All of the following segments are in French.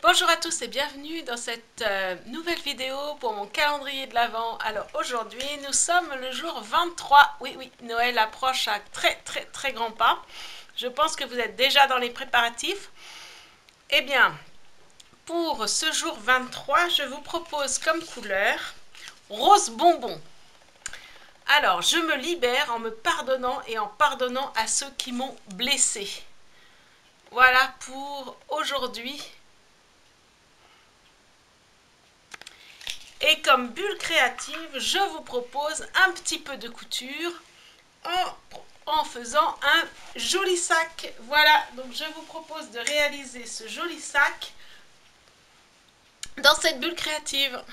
Bonjour à tous et bienvenue dans cette nouvelle vidéo pour mon calendrier de l'Avent. Alors aujourd'hui, nous sommes le jour 23. Oui, Noël approche à très grand pas. Je pense que vous êtes déjà dans les préparatifs. Eh bien, pour ce jour 23, je vous propose comme couleur rose bonbon. Alors, je me libère en me pardonnant et en pardonnant à ceux qui m'ont blessé. Voilà pour aujourd'hui. Et comme bulle créative, je vous propose un petit peu de couture en faisant un joli sac. Voilà, donc je vous propose de réaliser ce joli sac dans cette bulle créative.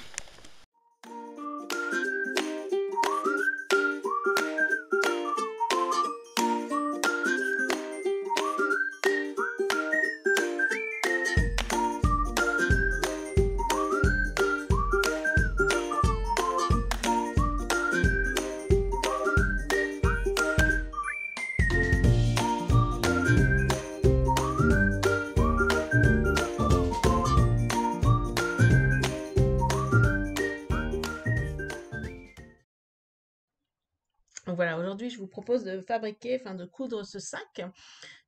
Voilà, aujourd'hui je vous propose de fabriquer, de coudre ce sac.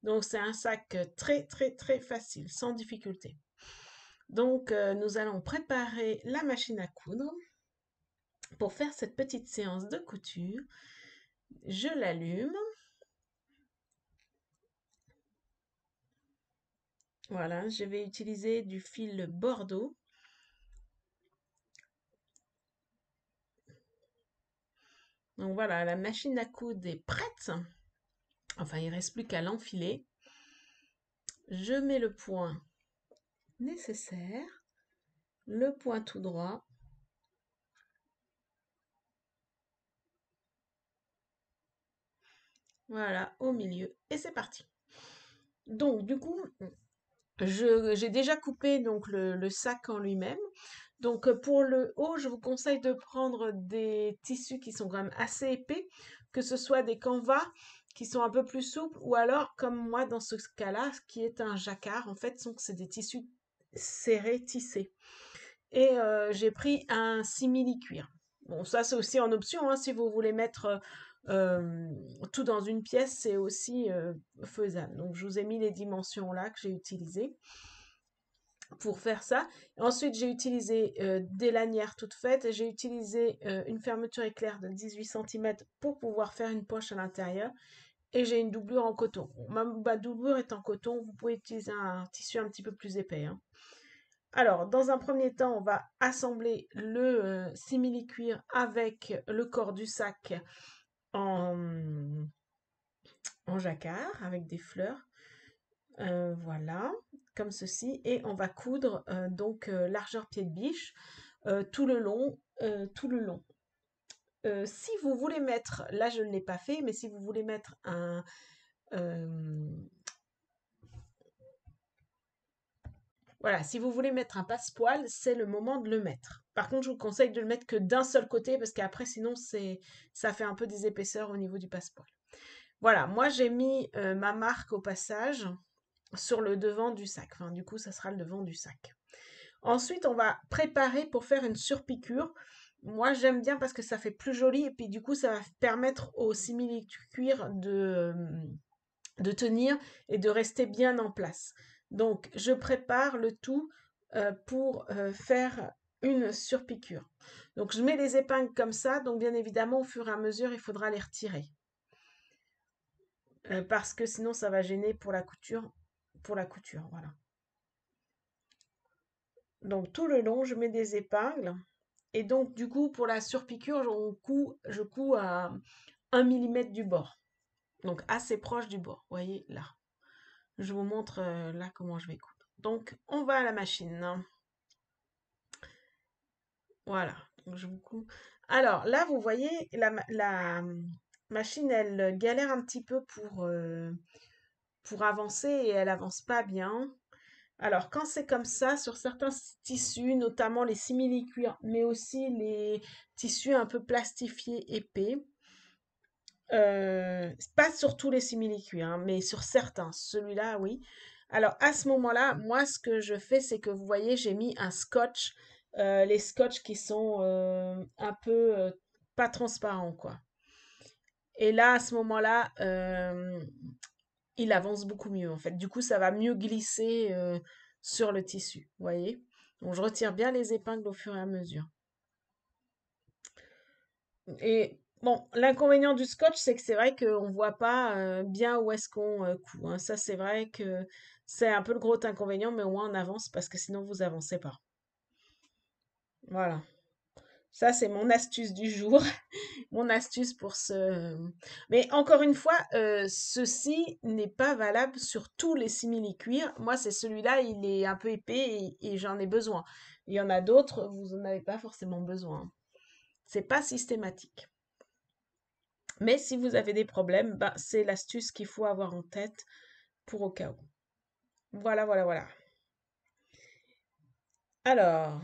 Donc c'est un sac très facile, sans difficulté. Donc nous allons préparer la machine à coudre. Pour faire cette petite séance de couture, je l'allume. Voilà, je vais utiliser du fil Bordeaux. Donc voilà, la machine à coudre est prête. Enfin, il ne reste plus qu'à l'enfiler. Je mets le point nécessaire, le point tout droit. Voilà, au milieu. Et c'est parti. Donc, du coup, j'ai déjà coupé donc, le sac en lui-même. Donc, pour le haut, je vous conseille de prendre des tissus qui sont quand même assez épais, que ce soit des canvas qui sont un peu plus souples, ou alors, comme moi dans ce cas-là, qui est un jacquard. En fait, c'est des tissus serrés, tissés. Et j'ai pris un simili-cuir. Bon, ça, c'est aussi en option, hein, si vous voulez mettre tout dans une pièce, c'est aussi faisable. Donc, je vous ai mis les dimensions là que j'ai utilisées pour faire ça. Ensuite, j'ai utilisé des lanières toutes faites. J'ai utilisé une fermeture éclair de 18 cm pour pouvoir faire une poche à l'intérieur. Et j'ai une doublure en coton. Ma doublure est en coton. Vous pouvez utiliser un tissu un petit peu plus épais, hein. Alors, dans un premier temps, on va assembler le simili-cuir avec le corps du sac en, en jacquard, avec des fleurs. Voilà, comme ceci. Et on va coudre donc largeur pied de biche tout le long, tout le long. Si vous voulez mettre, là je ne l'ai pas fait, mais si vous voulez mettre un, voilà, si vous voulez mettre un passepoil, c'est le moment de le mettre. Par contre, je vous conseille de le mettre que d'un seul côté parce qu'après, sinon, ça fait un peu des épaisseurs au niveau du passepoil. Voilà, moi j'ai mis ma marque au passage sur le devant du sac. Enfin, du coup, ça sera le devant du sac. Ensuite, on va préparer pour faire une surpiqûre. Moi, j'aime bien parce que ça fait plus joli et puis du coup, ça va permettre au simili-cuir de tenir et de rester bien en place. Donc, je prépare le tout pour faire une surpiqûre. Donc, je mets les épingles comme ça. Donc, bien évidemment, au fur et à mesure, il faudra les retirer. Parce que sinon, ça va gêner pour la couture. Voilà. Donc, tout le long, je mets des épingles. Et donc, du coup, pour la surpiqûre, je couds à 1 mm du bord. Donc, assez proche du bord. Vous voyez, là. Je vous montre là comment je vais coudre. Donc, on va à la machine. Voilà. Donc, je vous couds. Alors, là, vous voyez, la machine, elle galère un petit peu pour avancer et elle avance pas bien. Alors, quand c'est comme ça, sur certains tissus, notamment les simili-cuirs, mais aussi les tissus un peu plastifiés épais, pas sur tous les simili-cuirs, hein, mais sur certains, celui-là, oui. Alors à ce moment-là, moi ce que je fais, c'est que vous voyez, j'ai mis un scotch, les scotch qui sont un peu pas transparents, quoi. Et là, à ce moment-là, il avance beaucoup mieux en fait. Du coup, ça va mieux glisser sur le tissu, vous voyez? Donc je retire bien les épingles au fur et à mesure. Et bon, l'inconvénient du scotch, c'est que c'est vrai qu'on voit pas bien où est-ce qu'on coud, hein. Ça, c'est vrai que c'est un peu le gros inconvénient, mais au moins on avance parce que sinon vous avancez pas. Voilà. Ça, c'est mon astuce du jour, mon astuce pour ce. Mais encore une fois, ceci n'est pas valable sur tous les simili-cuirs. Moi, c'est celui-là, il est un peu épais et j'en ai besoin. Il y en a d'autres, vous n'en avez pas forcément besoin. C'est pas systématique. Mais si vous avez des problèmes, ben, c'est l'astuce qu'il faut avoir en tête pour au cas où. Voilà, voilà, voilà. Alors,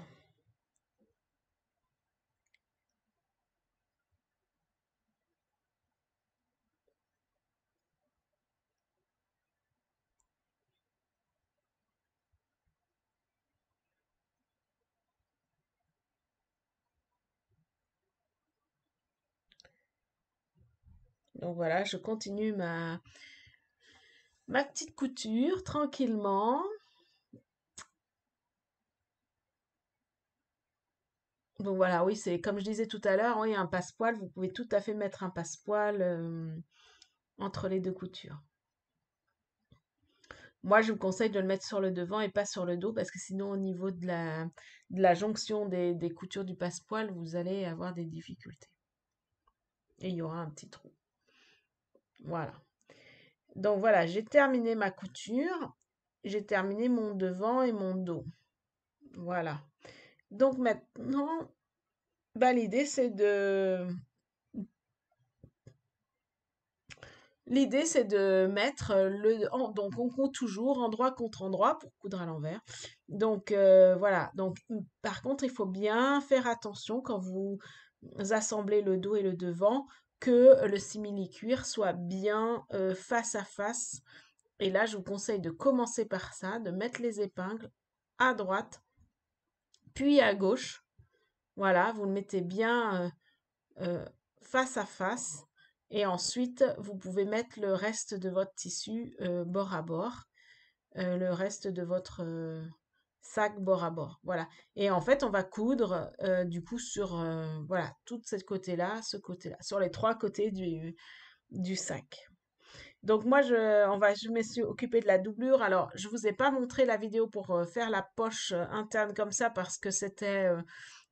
donc voilà, je continue ma petite couture tranquillement. Donc voilà, oui, c'est comme je disais tout à l'heure, oui, un passepoil, vous pouvez tout à fait mettre un passepoil entre les deux coutures. Moi, je vous conseille de le mettre sur le devant et pas sur le dos parce que sinon, au niveau de la jonction des coutures du passepoil, vous allez avoir des difficultés. Et il y aura un petit trou. Voilà. Donc voilà, j'ai terminé ma couture. J'ai terminé mon devant et mon dos. Voilà. Donc maintenant, bah, l'idée c'est de mettre donc on coud toujours endroit contre endroit pour coudre à l'envers. Donc voilà. Donc par contre, il faut bien faire attention quand vous assemblez le dos et le devant que le simili-cuir soit bien face à face. Et là, je vous conseille de commencer par ça, de mettre les épingles à droite, puis à gauche. Voilà, vous le mettez bien face à face. Et ensuite, vous pouvez mettre le reste de votre tissu bord à bord, le reste de votre sac bord à bord. Voilà. Et en fait, on va coudre du coup sur voilà, tout ce côté-là, sur les trois côtés du sac. Donc moi, je me suis occupée de la doublure. Alors, je vous ai pas montré la vidéo pour faire la poche interne comme ça parce que c'était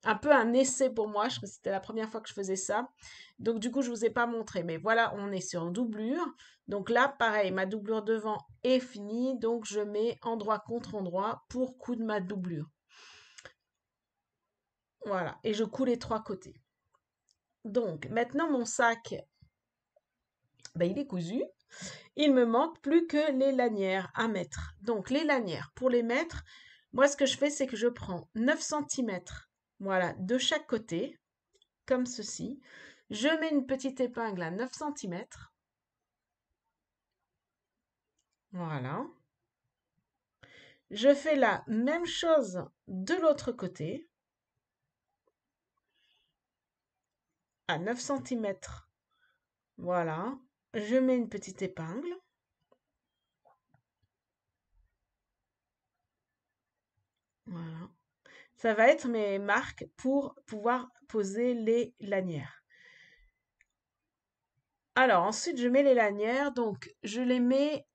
un peu un essai pour moi. Je crois que c'était la première fois que je faisais ça. Donc du coup, je vous ai pas montré. Mais voilà, on est sur doublure. Donc là, pareil, ma doublure devant est finie. Donc je mets endroit contre endroit pour coudre ma doublure. Voilà. Et je couds les trois côtés. Donc maintenant, mon sac, ben, il est cousu. Il me manque plus que les lanières à mettre. Donc les lanières, pour les mettre, moi ce que je fais, c'est que je prends 9 centimètres, voilà, de chaque côté, comme ceci. Je mets une petite épingle à 9 centimètres. Voilà. Je fais la même chose de l'autre côté, à 9 centimètres. Voilà. Je mets une petite épingle. Voilà. Ça va être mes marques pour pouvoir poser les lanières. Alors ensuite, je mets les lanières, donc je les mets,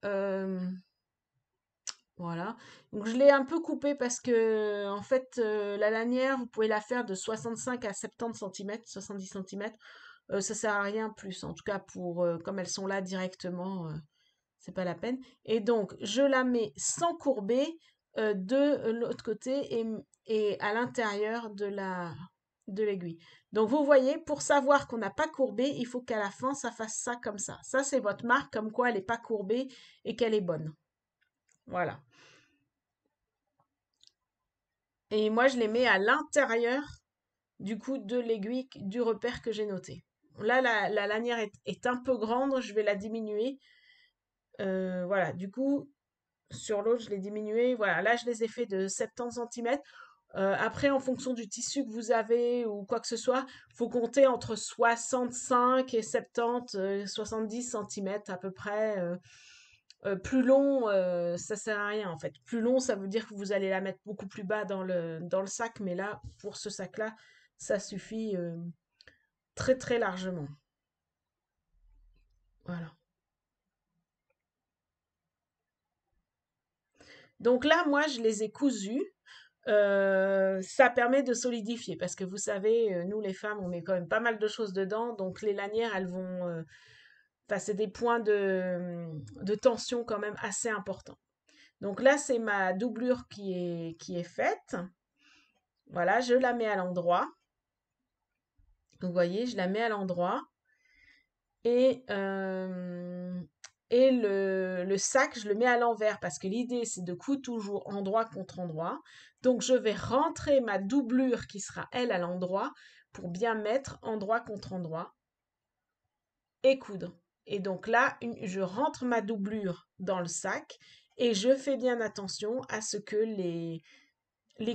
voilà. Donc je l'ai un peu coupé parce que en fait, la lanière, vous pouvez la faire de 65 à 70 centimètres, 70 centimètres. Ça sert à rien plus, en tout cas pour comme elles sont là directement, c'est pas la peine. Et donc je la mets sans courber de l'autre côté et à l'intérieur de l'aiguille. Donc vous voyez, pour savoir qu'on n'a pas courbé, il faut qu'à la fin, ça fasse ça comme ça. Ça, c'est votre marque comme quoi elle n'est pas courbée et qu'elle est bonne. Voilà. Et moi, je les mets à l'intérieur du coup de l'aiguille du repère que j'ai noté. Là, la lanière est un peu grande, je vais la diminuer. Voilà, du coup, sur l'autre, je l'ai diminué. Voilà, là, je les ai fait de 70 centimètres. Après, en fonction du tissu que vous avez ou quoi que ce soit, faut compter entre 65 et 70, 70 centimètres à peu près. Plus long, ça sert à rien en fait. Plus long, ça veut dire que vous allez la mettre beaucoup plus bas dans le sac, mais là, pour ce sac-là, ça suffit très très largement. Voilà. Donc là, moi, je les ai cousus. Ça permet de solidifier parce que vous savez, nous les femmes, on met quand même pas mal de choses dedans, donc les lanières, elles vont, enfin, c'est des points de tension quand même assez importants. Donc là, c'est ma doublure qui est faite. Voilà, je la mets à l'endroit. Vous voyez, je la mets à l'endroit et, le sac, je le mets à l'envers parce que l'idée, c'est de coudre toujours endroit contre endroit. Donc, je vais rentrer ma doublure qui sera, elle, à l'endroit pour bien mettre endroit contre endroit et coudre. Et donc là, je rentre ma doublure dans le sac et je fais bien attention à ce que les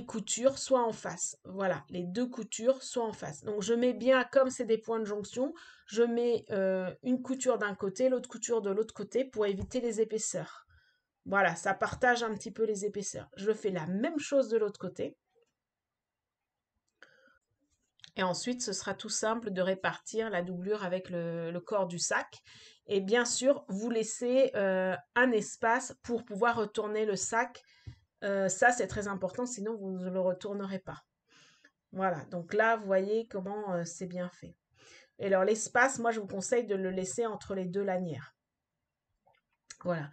coutures soient en face. Voilà, les deux coutures soient en face. Donc je mets bien, comme c'est des points de jonction, je mets une couture d'un côté, l'autre couture de l'autre côté pour éviter les épaisseurs. Voilà, ça partage un petit peu les épaisseurs. Je fais la même chose de l'autre côté. Et ensuite, ce sera tout simple de répartir la doublure avec le corps du sac. Et bien sûr, vous laissez un espace pour pouvoir retourner le sac. Ça, c'est très important, sinon vous ne le retournerez pas. Voilà, donc là, vous voyez comment c'est bien fait. Et alors, l'espace, moi, je vous conseille de le laisser entre les deux lanières. Voilà.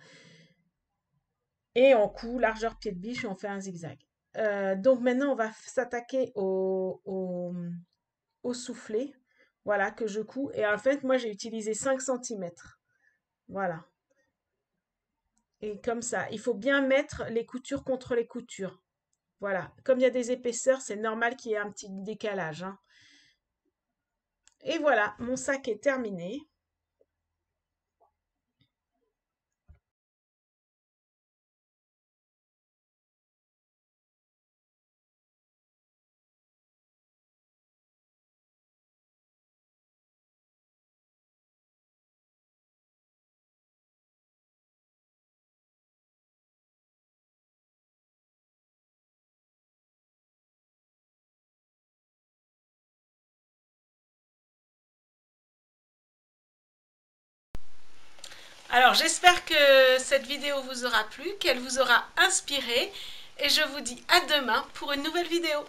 Et on coud largeur pied de biche et on fait un zigzag. Donc maintenant, on va s'attaquer au soufflet. Voilà, que je couds. Et en fait, moi, j'ai utilisé 5 centimètres. Voilà. Et comme ça, il faut bien mettre les coutures contre les coutures. Voilà. Comme il y a des épaisseurs, c'est normal qu'il y ait un petit décalage, hein. Et voilà, mon sac est terminé. Alors, j'espère que cette vidéo vous aura plu, qu'elle vous aura inspiré, et je vous dis à demain pour une nouvelle vidéo.